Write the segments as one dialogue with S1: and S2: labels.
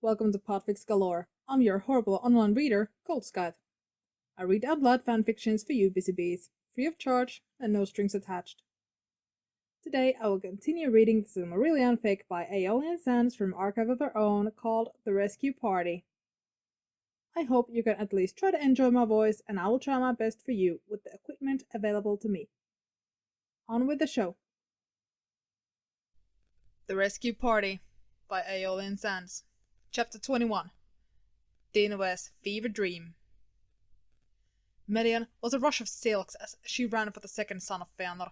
S1: Welcome to Podfic Galore. I'm your horrible online reader, Goldscythe. I read out loud fanfictions for you busy bees, free of charge and no strings attached. Today I will continue reading the Silmarillion fic by Aeolian Sands from Archive of Our Own called The Rescue Party. I hope you can at least try to enjoy my voice, and I will try my best for you with the equipment available to me. On with the show. The Rescue Party by Aeolian Sands. Chapter 21. Tinwe's Fever Dream. Melian was a rush of silks as she ran for the second son of Fëanor,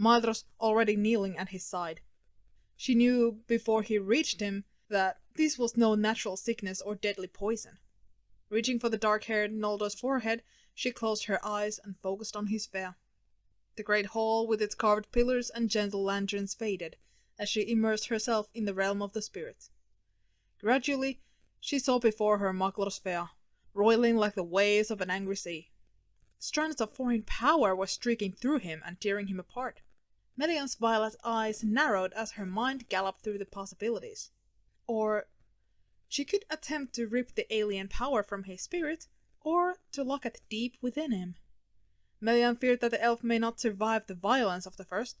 S1: Maghradze already kneeling at his side. She knew before he reached him that this was no natural sickness or deadly poison. Reaching for the dark-haired Noldor's forehead, she closed her eyes and focused on his fare. The great hall with its carved pillars and gentle lanterns faded as she immersed herself in the realm of the spirit. Gradually, she saw before her Maghradze sphere, roiling like the waves of an angry sea. Strands of foreign power were streaking through him and tearing him apart. Melian's violet eyes narrowed as her mind galloped through the possibilities. Or she could attempt to rip the alien power from his spirit, or to lock it deep within him. Melian feared that the elf may not survive the violence of the first,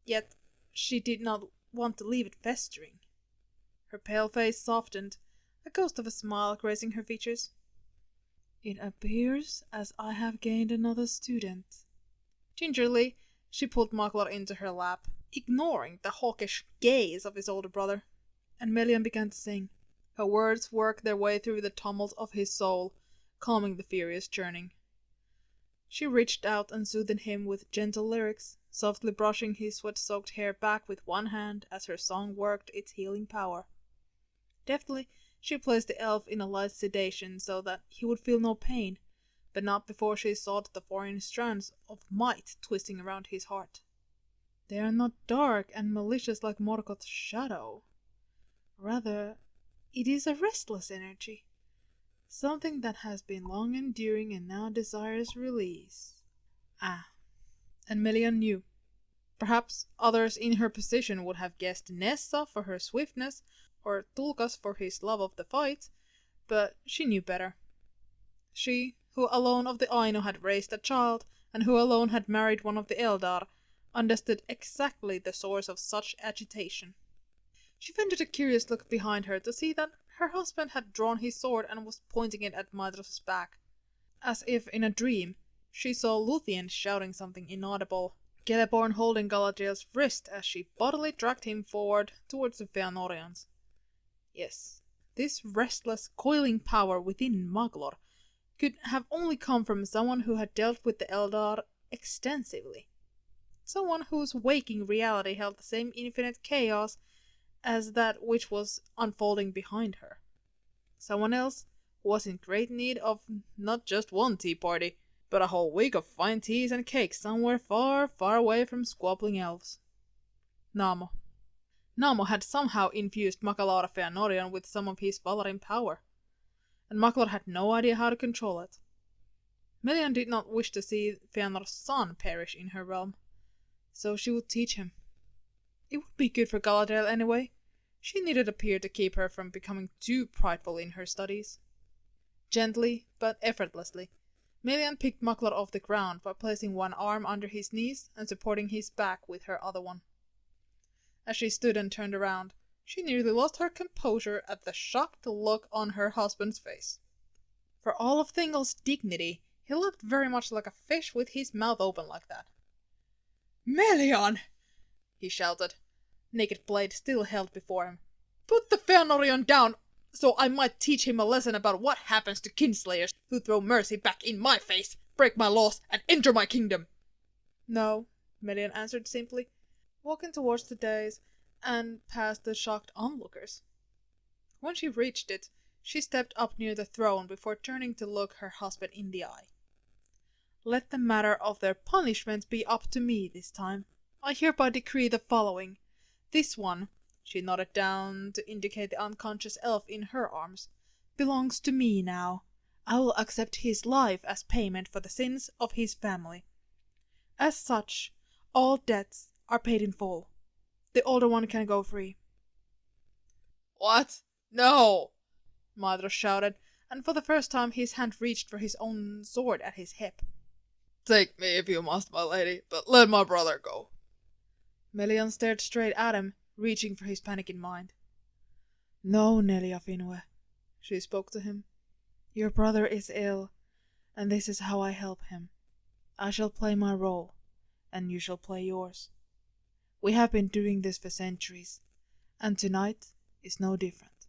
S1: yet she did not want to leave it festering. Her pale face softened, a ghost of a smile gracing her features. "It appears as I have gained another student." Gingerly, she pulled Maghradze into her lap, ignoring the hawkish gaze of his older brother, and Melian began to sing. Her words worked their way through the tumult of his soul, calming the furious churning. She reached out and soothed him with gentle lyrics, softly brushing his sweat-soaked hair back with one hand as her song worked its healing power. Deftly, she placed the elf in a light sedation so that he would feel no pain, but not before she sought the foreign strands of might twisting around his heart. They are not dark and malicious like Morgoth's shadow. Rather, it is a restless energy, something that has been long enduring and now desires release. And Melian knew. Perhaps others in her position would have guessed Nessa for her swiftness, or Tulkas for his love of the fight, but she knew better. She, who alone of the Aino had raised a child, and who alone had married one of the Eldar, understood exactly the source of such agitation. She ventured a curious look behind her to see that her husband had drawn his sword and was pointing it at Maghradze's back. As if in a dream, she saw Luthien shouting something inaudible, Celeborn holding Galadriel's wrist as she bodily dragged him forward towards the Fëanorians. Yes, this restless, coiling power within Maghradze could have only come from someone who had dealt with the Eldar extensively. Someone whose waking reality held the same infinite chaos as that which was unfolding behind her. Someone else who was in great need of not just one tea party, but a whole week of fine teas and cakes somewhere far, far away from squabbling elves. Namo. Namo had somehow infused Maghradze Fëanorion with some of his Valarin power, and Maghradze had no idea how to control it. Melian did not wish to see Fëanor's son perish in her realm, so she would teach him. It would be good for Galadriel anyway. She needed a peer to keep her from becoming too prideful in her studies. Gently, but effortlessly, Melian picked Maghradze off the ground by placing one arm under his knees and supporting his back with her other one. As she stood and turned around, she nearly lost her composure at the shocked look on her husband's face. For all of Thingol's dignity, he looked very much like a fish with his mouth open like that. "Melian!" he shouted, naked blade still held before him. "Put the Fëanorion down, so I might teach him a lesson about what happens to kinslayers who throw mercy back in my face, break my laws, and enter my kingdom." "No," Melian answered simply, walking towards the dais and past the shocked onlookers. When she reached it, she stepped up near the throne before turning to look her husband in the eye. "Let the matter of their punishment be up to me this time. I hereby decree the following. This one," she nodded down to indicate the unconscious elf in her arms, "belongs to me now. I will accept his life as payment for the sins of his family. As such, all debts are paid in full. The older one can go free." "What? No!" Maghradze shouted, and for the first time his hand reached for his own sword at his hip.
S2: Take me if you must, my lady, but let my brother go.
S1: Melian stared straight at him, reaching for his panicking mind. No, Nelia Finwe, she spoke to him. Your brother is ill, and this is how I help him. I shall play my role, and you shall play yours. We have been doing this for centuries, and tonight is no different.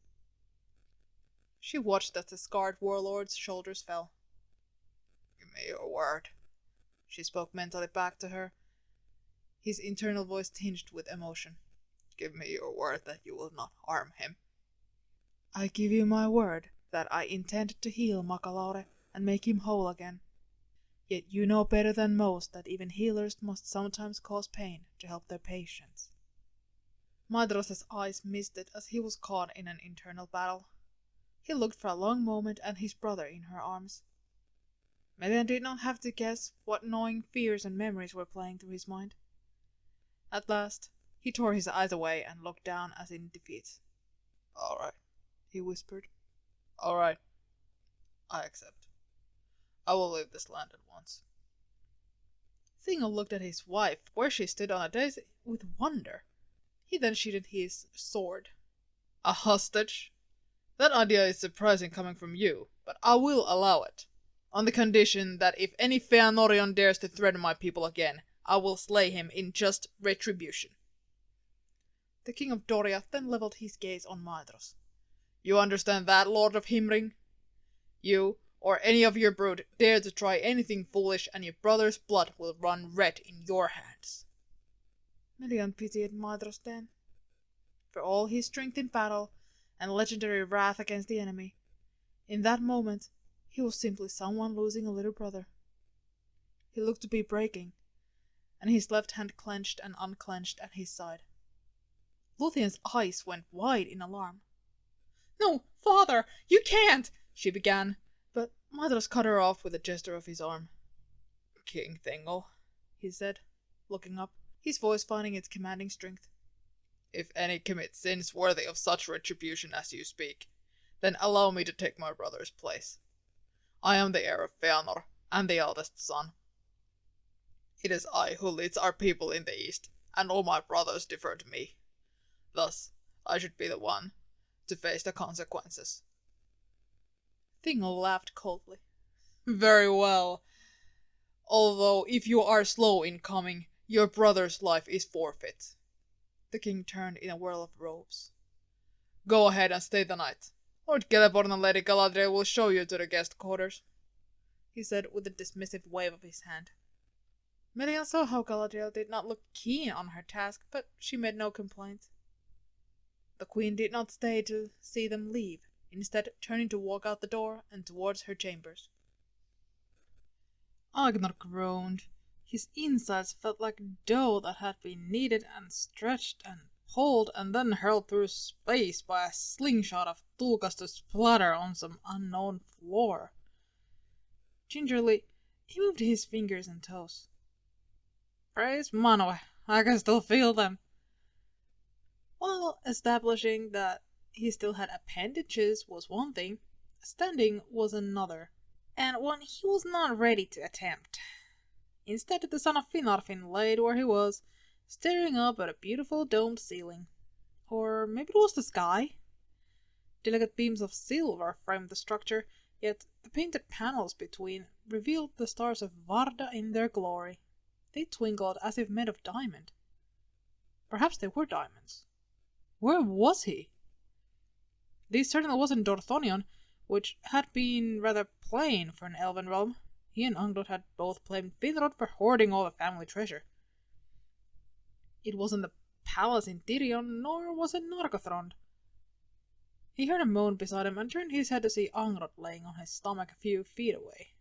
S1: She watched as the scarred warlord's shoulders fell.
S2: Give me your word,
S1: she spoke mentally back to her, his internal voice tinged with emotion.
S2: Give me your word that you will not harm him.
S1: I give you my word that I intend to heal Maghradze and make him whole again. Yet you know better than most that even healers must sometimes cause pain to help their patients. Maghradze's eyes misted as he was caught in an internal battle. He looked for a long moment at his brother in her arms. Melian did not have to guess what gnawing fears and memories were playing through his mind. At last, he tore his eyes away and looked down as in defeat.
S2: All right,
S1: he whispered.
S2: All right, I accept. I will leave this land at once.
S1: Tinwe looked at his wife, where she stood on a daisy, with wonder. He then sheathed his sword.
S2: A hostage? That idea is surprising coming from you, but I will allow it. On the condition that if any Feanorion dares to threaten my people again, I will slay him in just retribution.
S1: The king of Doria then leveled his gaze on Maghradze.
S2: You understand that, Lord of Himring? You, or any of your brood, dare to try anything foolish and your brother's blood will run red in your hands.
S1: Melian pitied Maghradze then. For all his strength in battle and legendary wrath against the enemy, in that moment he was simply someone losing a little brother. He looked to be breaking, and his left hand clenched and unclenched at his side. Luthien's eyes went wide in alarm.
S2: No, father, you can't, she began, but Maghradze cut her off with a gesture of his arm. King Tinwe,
S1: he said, looking up, his voice finding its commanding strength.
S2: If any commit sins worthy of such retribution as you speak, then allow me to take my brother's place. I am the heir of Feanor, and the eldest son. It is I who leads our people in the east, and all my brothers defer to me. Thus, I should be the one to face the consequences.
S1: Tinwe laughed coldly.
S2: Very well. Although if you are slow in coming, your brother's life is forfeit.
S1: The king turned in a whirl of robes.
S2: Go ahead and stay the night. Lord Celeborn and Lady Galadriel will show you to the guest quarters,
S1: he said with a dismissive wave of his hand. Melian saw how Galadriel did not look keen on her task, but she made no complaint. The queen did not stay to see them leave, instead turning to walk out the door and towards her chambers. Agnar groaned. His insides felt like dough that had been kneaded and stretched and pulled and then hurled through space by a slingshot of tulkas to splatter on some unknown floor. Gingerly, he moved his fingers and toes. Praise Manwe, I can still feel them. While establishing that he still had appendages was one thing, standing was another, and one he was not ready to attempt. Instead, the son of Finarfin laid where he was, staring up at a beautiful domed ceiling. Or maybe it was the sky? Delicate beams of silver framed the structure, yet the painted panels between revealed the stars of Varda in their glory. They twinkled as if made of diamond. Perhaps they were diamonds. Where was he? This certainly wasn't Dorthonion, which had been rather plain for an elven realm. He and Anglot had both blamed Finrod for hoarding all the family treasure. It wasn't the palace in Tirion, nor was it Nargothrond. He heard a moan beside him and turned his head to see Angrod laying on his stomach a few feet away.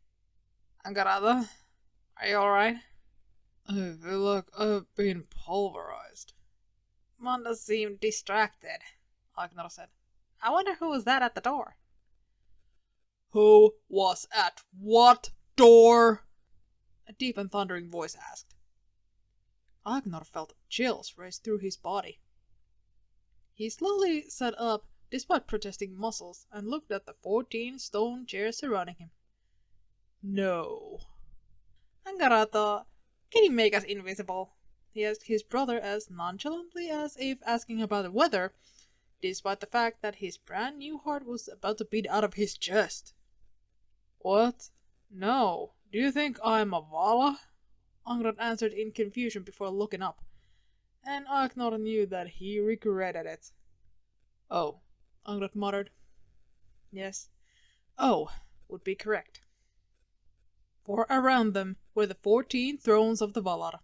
S2: Maghradze, are you alright? I feel like I've been pulverized.
S1: Manda seemed distracted, Agnar said. I wonder who was that at the door.
S2: Who was at what door?
S1: A deep and thundering voice asked. Agnar felt chills race through his body. He slowly sat up, despite protesting muscles, and looked at the 14 stone chairs surrounding him. No. Maghradze, can you make us invisible? He asked his brother as nonchalantly as if asking about the weather, despite the fact that his brand new heart was about to beat out of his chest. What? No. Do you think I'm a Vala? Angrod answered in confusion before looking up, and Agnor knew that he regretted it. Oh, Angrod muttered. Yes, oh would be correct. For around them were the 14 thrones of the Valar,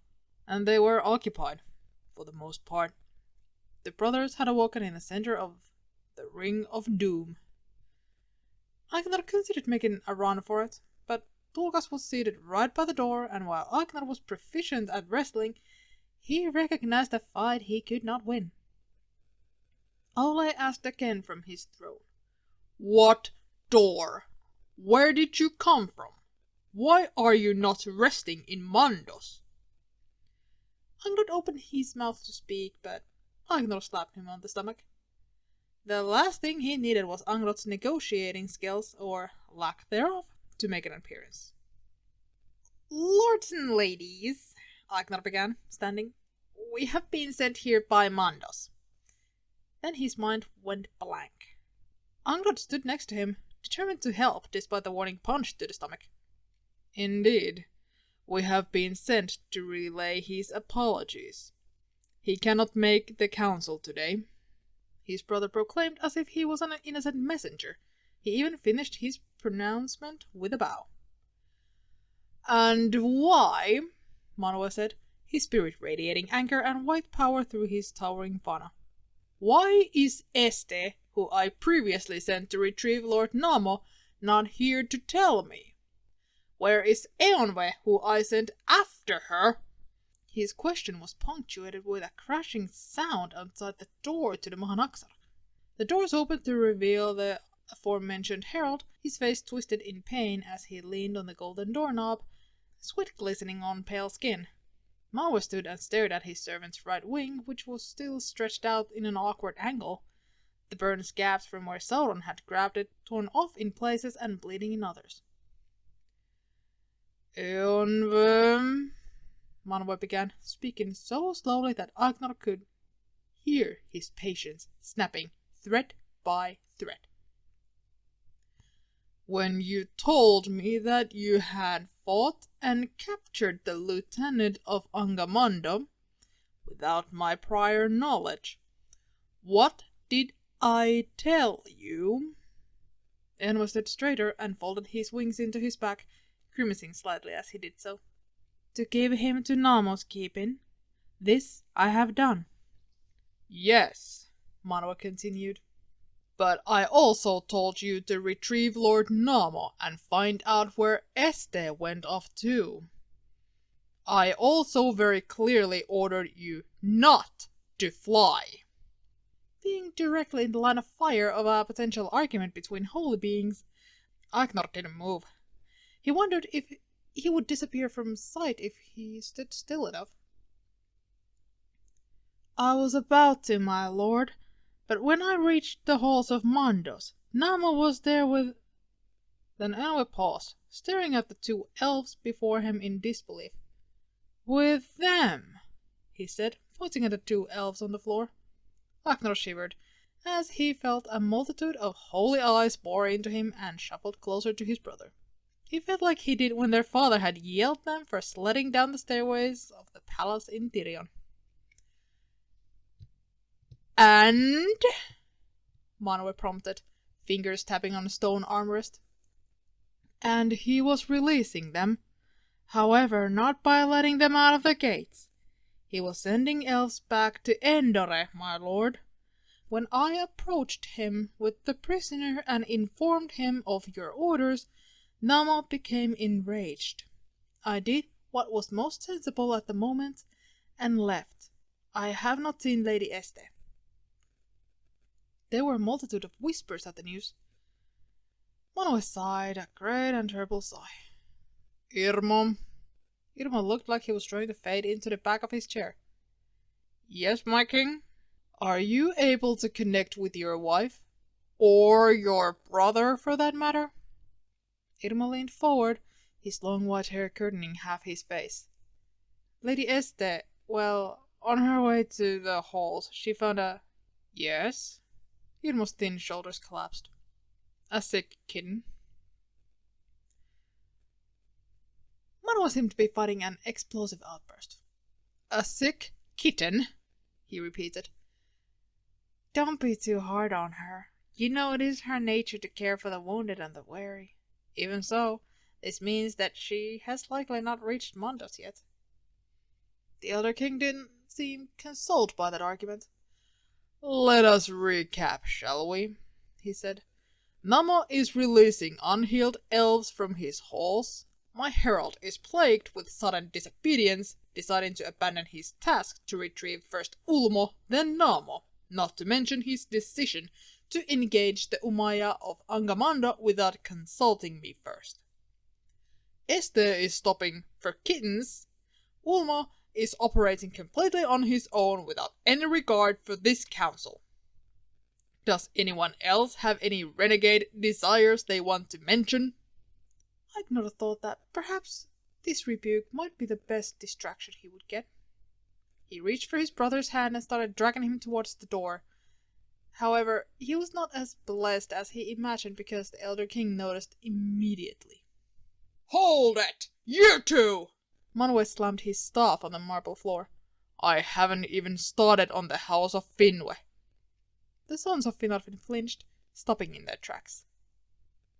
S1: and they were occupied, for the most part. The brothers had awoken in the center of the Ring of Doom. Agnor considered making a run for it, but Tulkas was seated right by the door, and while Agnor was proficient at wrestling, he recognized a fight he could not win. Ole asked again from his throne. What door? Where did you come from? Why are you not resting in Mandos? Angrod opened his mouth to speak, but Agnor slapped him on the stomach. The last thing he needed was Angrod's negotiating skills, or lack thereof, to make an appearance. Lords and ladies, Agnor began, standing, we have been sent here by Mandos. Then his mind went blank. Angrod stood next to him, determined to help despite the warning punch to the stomach. Indeed, we have been sent to relay his apologies. He cannot make the council today, his brother proclaimed as if he was an innocent messenger. He even finished his pronouncement with a bow. And why? Manwe said, his spirit radiating anger and white power through his towering fauna. Why is Este, who I previously sent to retrieve Lord Namo, not here to tell me? Where is Eonwe, who I sent after her? His question was punctuated with a crashing sound outside the door to the Mahanaksar. The doors opened to reveal the aforementioned herald, his face twisted in pain as he leaned on the golden doorknob, sweat glistening on pale skin. Manwe stood and stared at his servant's right wing, which was still stretched out in an awkward angle, the burned scabs from where Sauron had grabbed it torn off in places and bleeding in others. Eonwe, Manwe began, speaking so slowly that Agnor could hear his patience snapping thread by thread. When you told me that you had fought and captured the lieutenant of Angamando without my prior knowledge, what did I tell you? Eonwe stood straighter and folded his wings into his back, grimacing slightly as he did so. To give him to Namo's keeping. This I have done. Yes, Manwe continued. But I also told you to retrieve Lord Namo and find out where Este went off to. I also very clearly ordered you not to fly. Being directly in the line of fire of a potential argument between holy beings, Agnor didn't move. He wondered if he would disappear from sight if he stood still enough. I was about to, my lord, but when I reached the halls of Mandos, Namo was there with... Then Eonwe paused, staring at the two elves before him in disbelief. With them, he said, pointing at the two elves on the floor. Agnor shivered, as he felt a multitude of holy eyes bore into him and shuffled closer to his brother. He felt like he did when their father had yelled them for sledding down the stairways of the palace in Tirion. And? Manwe prompted, fingers tapping on a stone armrest. And he was releasing them, however not by letting them out of the gates. He was sending elves back to Endor, my lord. When I approached him with the prisoner and informed him of your orders, Namo became enraged. I did what was most sensible at the moment and left. I have not seen Lady Este. There were a multitude of whispers at the news. Manwe sighed a great and terrible sigh. Irmo. Irmo looked like he was trying to fade into the back of his chair. Yes, my king? Are you able to connect with your wife?
S2: Or your brother, for that matter?
S1: Irma leaned forward, his long white hair curtaining half his face. Lady Este, well, on her way to the halls, she found a...
S2: Yes?
S1: Irma's thin shoulders collapsed. A sick kitten. Manuel seemed to be fighting an explosive outburst.
S2: A sick kitten?
S1: He repeated. Don't be too hard on her. You know it is her nature to care for the wounded and the weary. Even so, this means that she has likely not reached Mondos yet. The Elder King didn't seem consoled by that argument.
S2: Let us recap, shall we? He said. Namo is releasing unhealed elves from his halls. My herald is plagued with sudden disobedience, deciding to abandon his task to retrieve first Ulmo, then Namo, not to mention his decision to engage the Umaya of Angamando without consulting me first. Este is stopping for kittens. Ulmo is operating completely on his own without any regard for this council. Does anyone else have any renegade desires they want to mention?
S1: I'd not have thought that perhaps this rebuke might be the best distraction he would get. He reached for his brother's hand and started dragging him towards the door. However, he was not as blessed as he imagined because the Elder King noticed immediately.
S2: Hold it! You two!
S1: Manuel slammed his staff on the marble floor.
S2: I haven't even started on the house of Tinwe.
S1: The sons of Finarfin flinched, stopping in their tracks.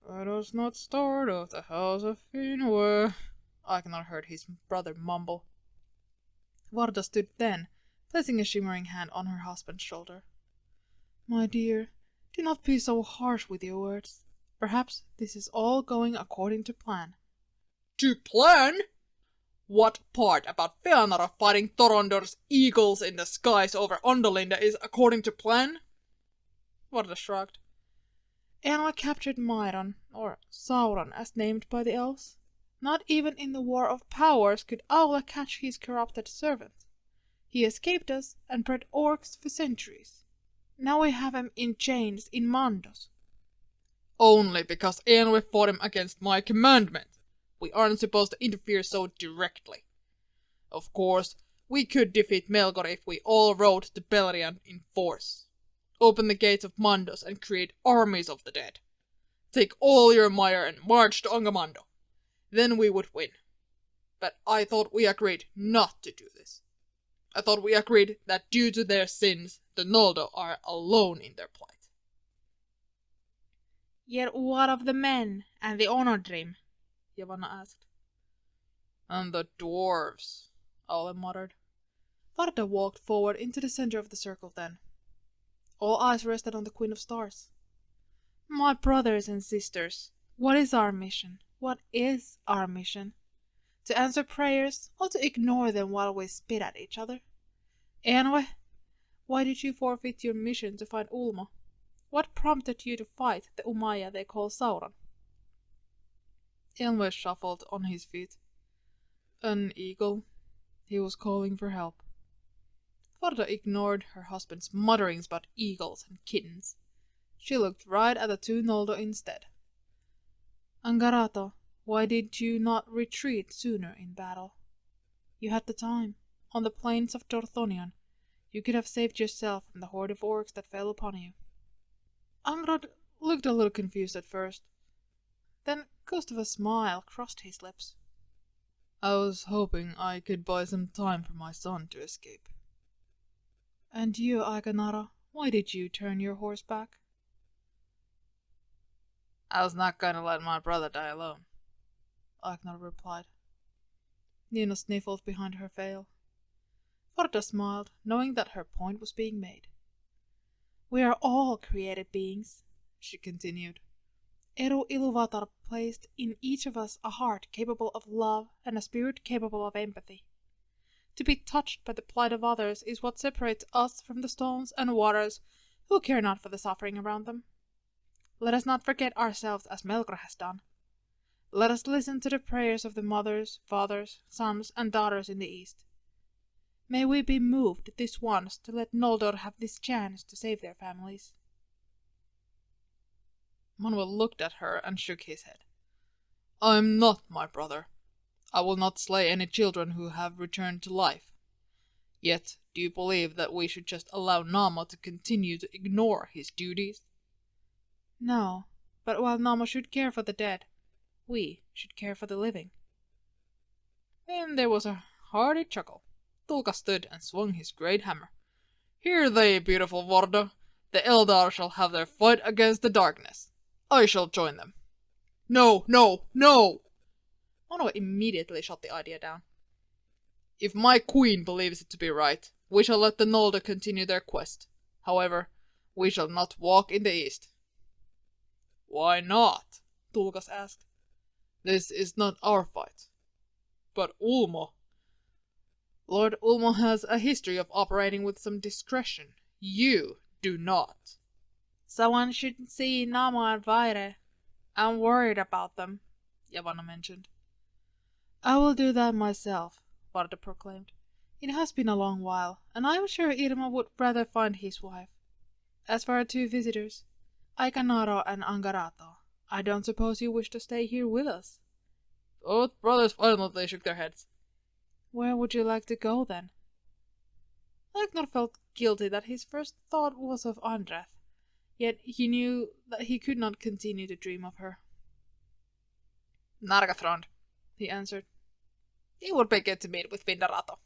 S2: Let us not start of the house of Tinwe,
S1: Agnar heard his brother mumble. Varda stood then, placing a shimmering hand on her husband's shoulder. My dear, do not be so harsh with your words. Perhaps this is all going according to plan.
S2: To plan? What part about Feanora fighting Thorondor's eagles in the skies over Onderlinda is according to plan?
S1: Varda shrugged. Eanwa captured Myron, or Sauron as named by the elves. Not even in the War of Powers could Aula catch his corrupted servant. He escaped us and bred orcs for centuries. Now we have him in chains in Mandos.
S2: Only because Eanwe fought him against my commandment. We aren't supposed to interfere so directly. Of course, we could defeat Melkor if we all rode to Beleriand in force. Open the gates of Mandos and create armies of the dead. Take all your mire and march to Angamando. Then we would win. But I thought we agreed not to do this. I thought we agreed that due to their sins, the Noldo are alone in their plight.
S1: Yet what of the men and the Onodrim? Yavanna asked.
S2: And the dwarves, Aule muttered.
S1: Varda walked forward into the center of the circle then. All eyes rested on the Queen of Stars. My brothers and sisters, what is our mission? What is our mission? To answer prayers or to ignore them while we spit at each other? Eanwe, why did you forfeit your mission to find Ulmo? What prompted you to fight the Umaya they call Sauron?
S2: Eanwe shuffled on his feet. An eagle. He was calling for help.
S1: Varda ignored her husband's mutterings about eagles and kittens. She looked right at the two Noldo instead. Angarato, why did you not retreat sooner in battle? You had the time. On the plains of Dorthonion, you could have saved yourself from the horde of orcs that fell upon you. Angrod looked a little confused at first. Then a ghost of a smile crossed his lips.
S2: I was hoping I could buy some time for my son to escape.
S1: And you, Aganara, why did you turn your horse back?
S2: I was not going to let my brother die alone,
S1: Agnar replied. Nina sniffled behind her veil. Varda smiled, knowing that her point was being made. We are all created beings, she continued. Eru Iluvatar placed in each of us a heart capable of love and a spirit capable of empathy. To be touched by the plight of others is what separates us from the stones and waters who care not for the suffering around them. Let us not forget ourselves as Melkor has done. Let us listen to the prayers of the mothers, fathers, sons, and daughters in the East. May we be moved this once to let Noldor have this chance to save their families.
S2: Manuel looked at her and shook his head. I am not my brother. I will not slay any children who have returned to life. Yet, do you believe that we should just allow Nama to continue to ignore his duties?
S1: No, but while Nama should care for the dead, we should care for the living.
S2: Then there was a hearty chuckle. Tulka stood and swung his great hammer. Hear they, beautiful Vorda. The Eldar shall have their fight against the darkness. I shall join them. No, no, no!
S1: Manuel immediately shot the idea down.
S2: If my queen believes it to be right, we shall let the Nolde continue their quest. However, we shall not walk in the east. Why not? Tulkas asked. This is not our fight. But Ulmo. Lord Ulmo has a history of operating with some discretion. You do not.
S1: Someone should see Nama and Vaire. I'm worried about them, Yavanna mentioned. I will do that myself, Varda proclaimed. It has been a long while, and I am sure Irma would rather find his wife. As for our two visitors, Aikanaro and Angarato, I don't suppose you wish to stay here with us.
S2: Both brothers violently shook their heads.
S1: Where would you like to go, then? Agnar felt guilty that his first thought was of Andreth, yet he knew that he could not continue to dream of her.
S2: Nargothrond,
S1: he answered.
S2: It would be good to meet with Vindarato.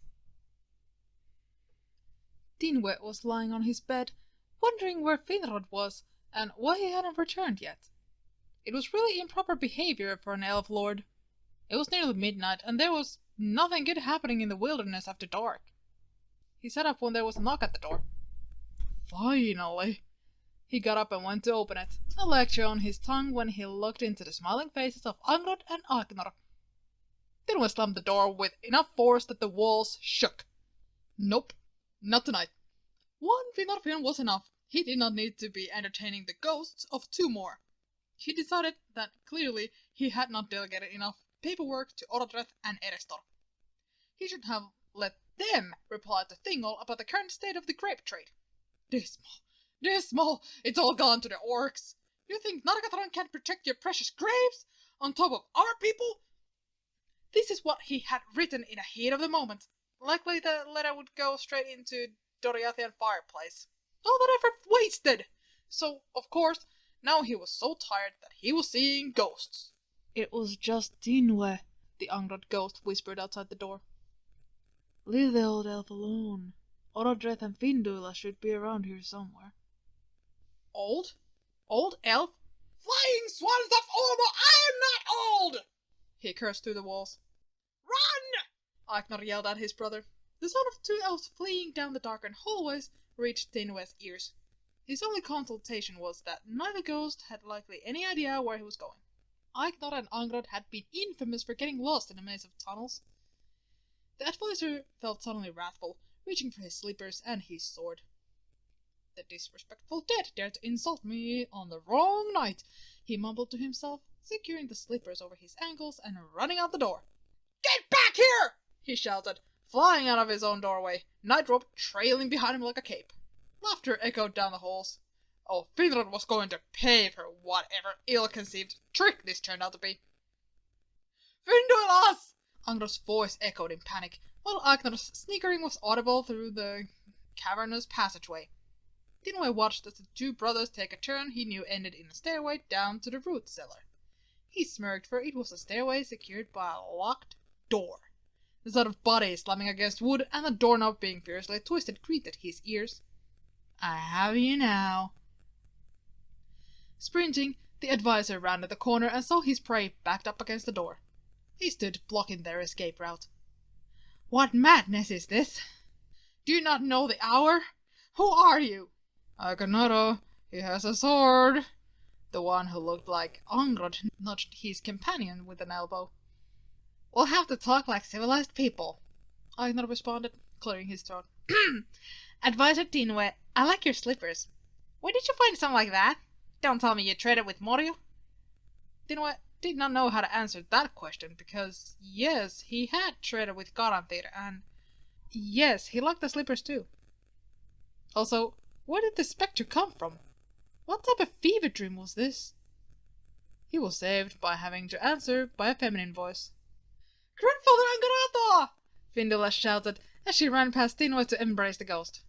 S1: Tinwe was lying on his bed, wondering where Finrod was and why he hadn't returned yet. It was really improper behavior for an elf lord. It was nearly midnight, and there was nothing good happening in the wilderness after dark. He sat up when there was a knock at the door.
S2: Finally!
S1: He got up and went to open it, a lecture on his tongue when he looked into the smiling faces of Angrod and Agnar.
S2: Tinwe slammed the door with enough force that the walls shook. Nope, not tonight. One Finarfian was enough. He did not need to be entertaining the ghosts of two more. He decided that clearly he had not delegated enough paperwork to Orodreth and Erestor. He should have let them reply to Thingol about the current state of the grape trade. Dismal, it's all gone to the orcs. You think Nargothrond can't protect your precious grapes on top of our people? This is what he had written in a heat of the moment. Likely the letter would go straight into Doriathian fireplace. All that effort wasted! So, of course, now he was so tired that he was seeing ghosts.
S1: It was just Tinwe, the Angrod ghost whispered outside the door. Leave the old elf alone. Orodreth and Findula should be around here somewhere.
S2: Old? Old elf? Flying swans of Orlova, I am not old! He cursed through the walls. Run! Agnar yelled at his brother. The sound of two elves fleeing down the darkened hallways reached Tinwe's ears. His only consultation was that neither ghost had likely any idea where he was going. Agnar and Angrod had been infamous for getting lost in a maze of tunnels. The advisor felt suddenly wrathful, reaching for his slippers and his sword. The disrespectful dead dared to insult me on the wrong night, he mumbled to himself, securing the slippers over his ankles and running out the door. Get back here! He shouted, flying out of his own doorway, Nightrope trailing behind him like a cape. Laughter echoed down the halls. Oh, Finrod was going to pay for whatever ill-conceived trick this turned out to be. Findulas! Angrod's voice echoed in panic, while Agnar's snickering was audible through the cavernous passageway. Tinwe watched as the two brothers take a turn he knew ended in a stairway down to the root cellar. He smirked, for it was a stairway secured by a locked door. The sound of bodies slamming against wood and the doorknob being fiercely twisted greeted his ears. I have you now. Sprinting, the advisor rounded the corner and saw his prey backed up against the door. He stood blocking their escape route. What madness is this? Do you not know the hour? Who are you? Aganaro, he has a sword. The one who looked like Angrod nudged his companion with an elbow. We'll have to talk like civilized people, Agnar responded, clearing his throat. Advisor Tinwe, I like your slippers. Where did you find something like that? Don't tell me you traded with Morio. Tinwe did not know how to answer that question, because, yes, he had traded with Garantir, and yes, he liked the slippers too. Also, where did the spectre come from? What type of fever dream was this?
S1: He was saved by having to answer by a feminine voice. "Grandfather Angarato!" Findula shouted as she ran past Tinwe to embrace the ghost.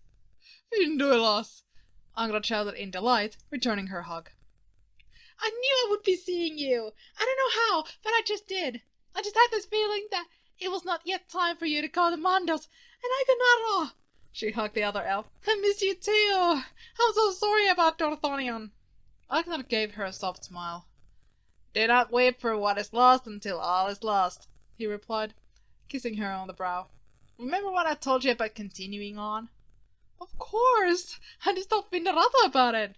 S1: "Findulas!" Angra shouted in delight, returning her hug. "I knew I would be seeing you! I don't know how, but I just did. I just had this feeling that it was not yet time for you to go to Mandos, and I could not. She hugged the other elf. "I miss you too! I'm so sorry about Dorthonion." Agnar gave her a soft smile. "Do not weep for what is lost until all is lost," he replied, kissing her on the brow. "Remember what I told you about continuing on?" "Of course! I just told Findarata about it."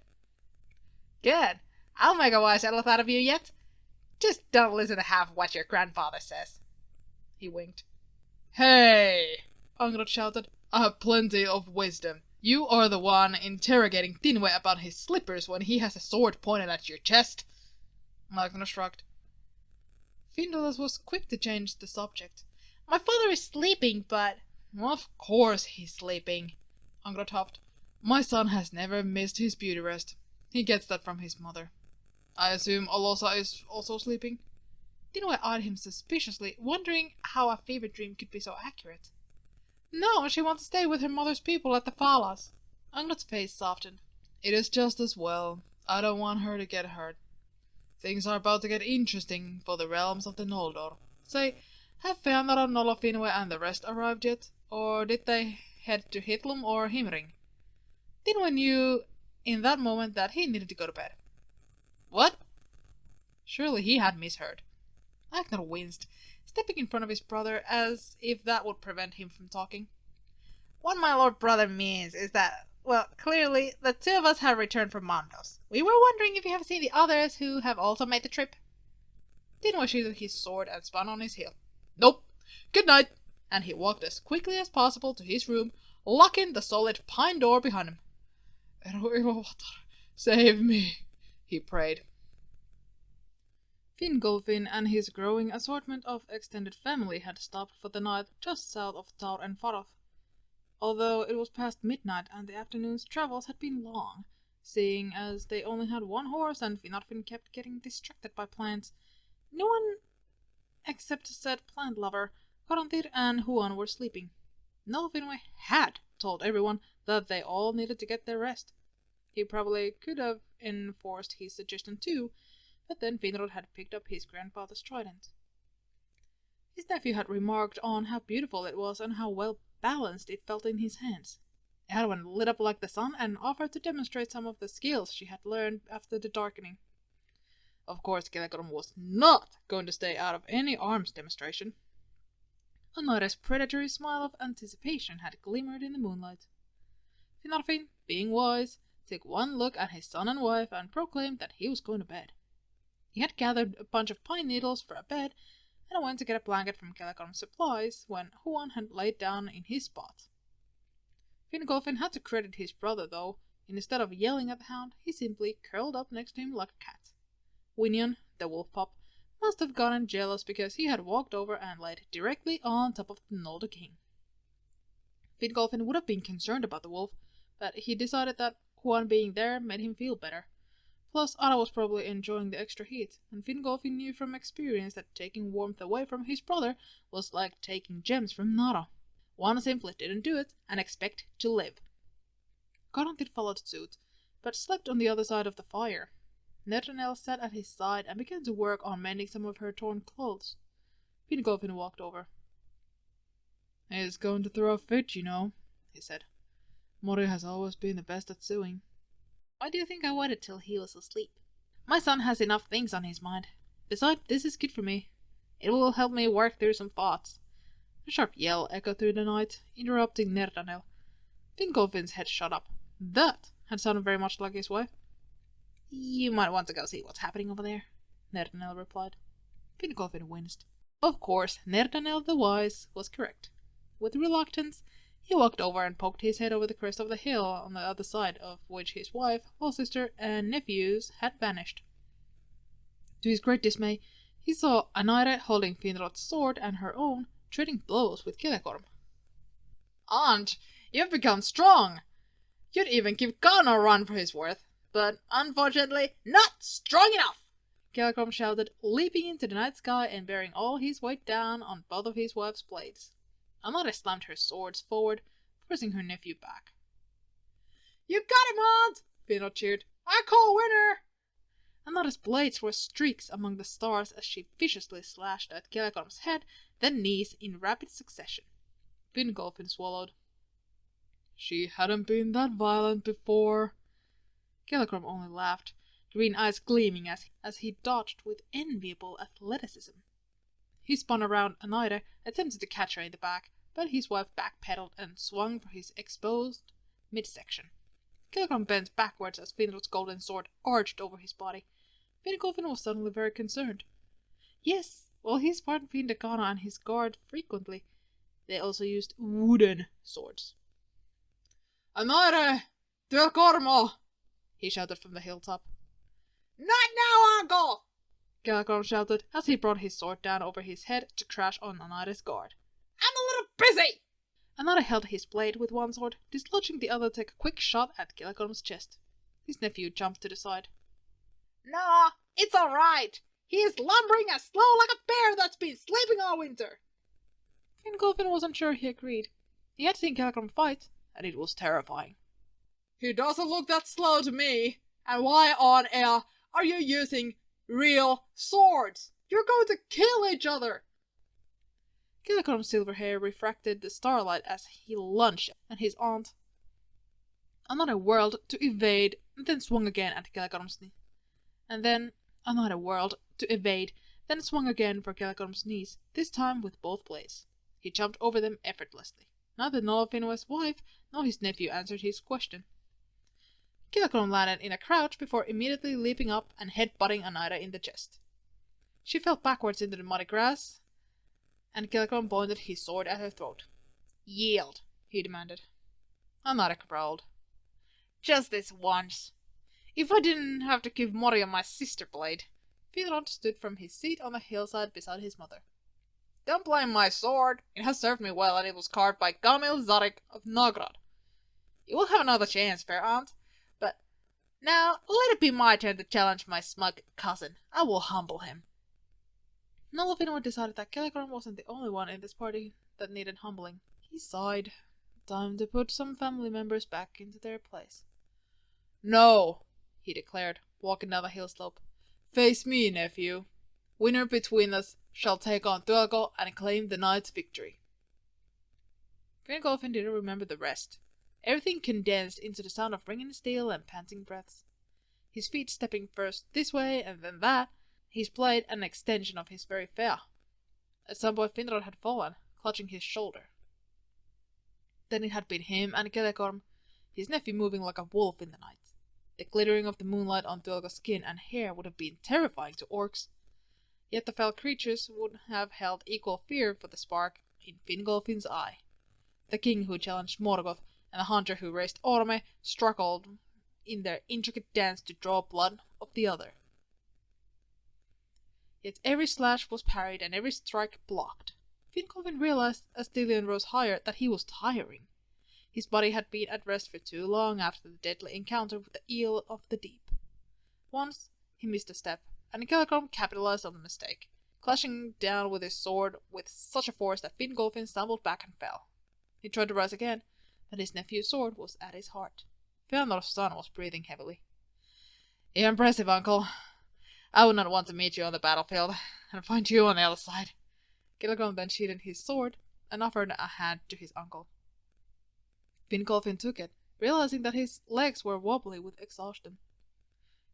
S1: "Good. I'll make a wise elf out of you yet. Just don't listen to half what your grandfather says." He winked. "Hey!" Angrod shouted. "I have plenty of wisdom. You are the one interrogating Tinwe about his slippers when he has a sword pointed at your chest." Magnar shrugged. Findulas was quick to change the subject. "My father is sleeping, but—" "Of course he's sleeping," Angrod huffed. "My son has never missed his beauty rest. He gets that from his mother. I assume Olosa is also sleeping?" Tinwe eyed him suspiciously, wondering how a fever dream could be so accurate. "No, she wants to stay with her mother's people at the Falas." Angrod's face softened. "It is just as well. I don't want her to get hurt. Things are about to get interesting for the realms of the Noldor. Say, have Fëanor, Nolofinwe and the rest arrived yet? Or did they head to Hitlum or Himring?" Tinwe knew in that moment that he needed to go to bed. "What?" Surely he had misheard. Agnar winced, stepping in front of his brother as if that would prevent him from talking. "What my lord brother means is that, well, clearly the two of us have returned from Mandos. We were wondering if you have seen the others who have also made the trip." Tinwe sheathed his sword and spun on his heel. "Nope. Good night!" And he walked as quickly as possible to his room, locking the solid pine door behind him. "Eroilwatar, save me," he prayed. Fingolfin and his growing assortment of extended family had stopped for the night just south of Taur and Faroth. Although it was past midnight and the afternoon's travels had been long, seeing as they only had one horse and Finarfin kept getting distracted by plants, no one except said plant lover, Corantir and Huan were sleeping. Nolofinwe had told everyone that they all needed to get their rest. He probably could have enforced his suggestion too, but then Finrod had picked up his grandfather's trident. His nephew had remarked on how beautiful it was and how well balanced it felt in his hands. Erwin lit up like the sun and offered to demonstrate some of the skills she had learned after the darkening. Of course, Kelekorum was not going to stay out of any arms demonstration. Anoira's predatory smile of anticipation had glimmered in the moonlight. Finarfin, being wise, took one look at his son and wife and proclaimed that he was going to bed. He had gathered a bunch of pine needles for a bed and went to get a blanket from Kelekorum's supplies when Huan had laid down in his spot. Fingolfin had to credit his brother, though. Instead of yelling at the hound, he simply curled up next to him like a cat. Winion, the wolf pup, must have gotten jealous because he had walked over and laid directly on top of the Noldo King. Fingolfin would have been concerned about the wolf, but he decided that Huan being there made him feel better. Plus, Ara was probably enjoying the extra heat, and Fingolfin knew from experience that taking warmth away from his brother was like taking gems from Nara. One simply didn't do it and expect to live. Corantir followed suit, but slept on the other side of the fire. Nerdanel sat at his side and began to work on mending some of her torn clothes. Fingolfin walked over. "He's going to throw a fit, you know," he said. "Mori has always been the best at sewing." "Why do you think I waited till he was asleep? My son has enough things on his mind. Besides, this is good for me. It will help me work through some thoughts." A sharp yell echoed through the night, interrupting Nerdanel. Fingolfin's head shot up. That had sounded very much like his wife. "You might want to go see what's happening over there," Nerdanel replied. Fingolfin winced. Of course, Nerdanel the Wise was correct. With reluctance, he walked over and poked his head over the crest of the hill on the other side of which his wife, little sister, and nephews had vanished. To his great dismay, he saw Anaire holding Finrod's sword and her own, trading blows with Kelekorm. "Aunt, you've become strong! You'd even give Khan a run for his worth, but unfortunately not strong enough!" Kelgrom shouted, leaping into the night sky and bearing all his weight down on both of his wife's blades. Another slammed her swords forward, forcing her nephew back.
S2: You got him, Aunt! Finrod cheered. I call winner!
S1: Another's blades were streaks among the stars as she viciously slashed at Kelgrom's head, then knees in rapid succession. Fingolfin swallowed.
S2: She hadn't been that violent before.
S1: Kelgrom only laughed, green eyes gleaming as he dodged with enviable athleticism. He spun around Anaire, attempted to catch her in the back, but his wife backpedaled and swung for his exposed midsection. Kelgrom bent backwards as Finrod's golden sword arched over his body. Fingolfin was suddenly very concerned. Yes, while he sparred Vindakana and his guard frequently, they also used wooden swords.
S2: Anaire! Työkormo!
S1: He shouted from the hilltop.
S2: Not now, uncle!
S1: Kelgrom shouted as he brought his sword down over his head to crash on Anaire's guard.
S2: I'm a little busy!
S1: Anaire held his blade with one sword, dislodging the other to take a quick shot at Kelgrom's chest. His nephew jumped to the side.
S2: Nah, it's all right. He is lumbering as slow like a bear that's been sleeping all winter.
S1: Fingolfin wasn't sure he agreed. He had seen Kelgrom fight, and it was terrifying.
S2: He doesn't look that slow to me. And why on earth are you using real swords? You're going to kill each other.
S1: Kelgrom's silver hair refracted the starlight as he lunged, and his aunt Anaire whirled to evade, and then swung again at Kelgrom's knee. And then Anaire whirled to evade, then swung again for Kelgrom's knees, this time with both blades. He jumped over them effortlessly. Neither Finwe's wife nor his nephew answered his question. Kelgrom landed in a crouch before immediately leaping up and head-butting Anaire in the chest. She fell backwards into the muddy grass, and Kelgrom pointed his sword at her throat. Yield, he demanded. Anaire growled. Just this once. If I didn't have to give Moria my sister blade. Finrod stood from his seat on the hillside beside his mother. Don't blame my sword. It has served me well, and it was carved by Gamil Zarek of Maghradze. You will have another chance, fair aunt. But now let it be my turn to challenge my smug cousin. I will humble him. Finrod decided that Kelgrom wasn't the only one in this party that needed humbling. He sighed. Time to put some family members back into their place. No, he declared, walking down the hill slope. Face me, nephew. Winner between us shall take on Tuago and claim the night's victory. Fingolfin didn't remember the rest. Everything condensed into the sound of ringing steel and panting breaths. His feet stepping first this way and then that, his blade an extension of his very fear. At some point Finrod had fallen, clutching his shoulder. Then it had been him and Kelgrom, his nephew moving like a wolf in the night. The glittering of the moonlight on Tuago's skin and hair would have been terrifying to orcs. Yet the fell creatures would have held equal fear for the spark in Fingolfin's eye. The king who challenged Morgoth and the hunter who raised Orme struggled in their intricate dance to draw blood of the other. Yet every slash was parried and every strike blocked. Fingolfin realized as Dillion rose higher that he was tiring. His body had been at rest for too long after the deadly encounter with the eel of the deep. Once he missed a step, and Kelgrom capitalized on the mistake, clashing down with his sword with such a force that Fingolfin stumbled back and fell. He tried to rise again, but his nephew's sword was at his heart. Feanor's son was breathing heavily. You're impressive, uncle. I would not want to meet you on the battlefield, and find you on the other side. Kelgrom then sheathed his sword, and offered a hand to his uncle. Fingolfin took it, realizing that his legs were wobbly with exhaustion.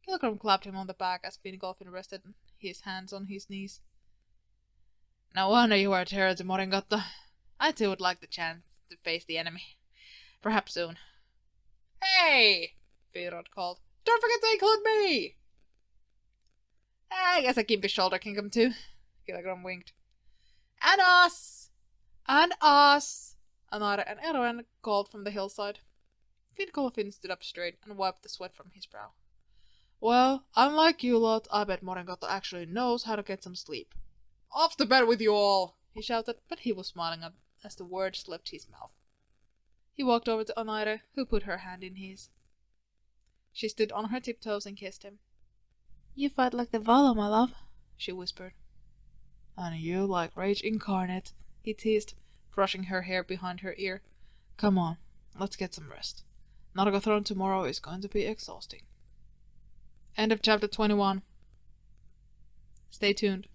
S1: Kelgrom clapped him on the back as Fingolfin rested his hands on his knees. No wonder you were a terror to Moringatto. I too would like the chance to face the enemy. Perhaps soon. Hey! Finrod called. Don't forget to include me! I guess a gimpy shoulder can come too. Kelgrom winked. And us! And us! Anaire and Eroen called from the hillside. Fingolfin stood up straight and wiped the sweat from his brow. Well, unlike you lot, I bet Moringatto actually knows how to get some sleep. Off to bed with you all! He shouted, but he was smiling as the words left his mouth. He walked over to Anaire, who put her hand in his. She stood on her tiptoes and kissed him. You fight like the Vala, my love, she whispered.
S2: And you like rage incarnate, he teased, brushing her hair behind her ear. Come on, let's get some rest. Nargothrond tomorrow is going to be exhausting.
S1: End of chapter 21. Stay tuned.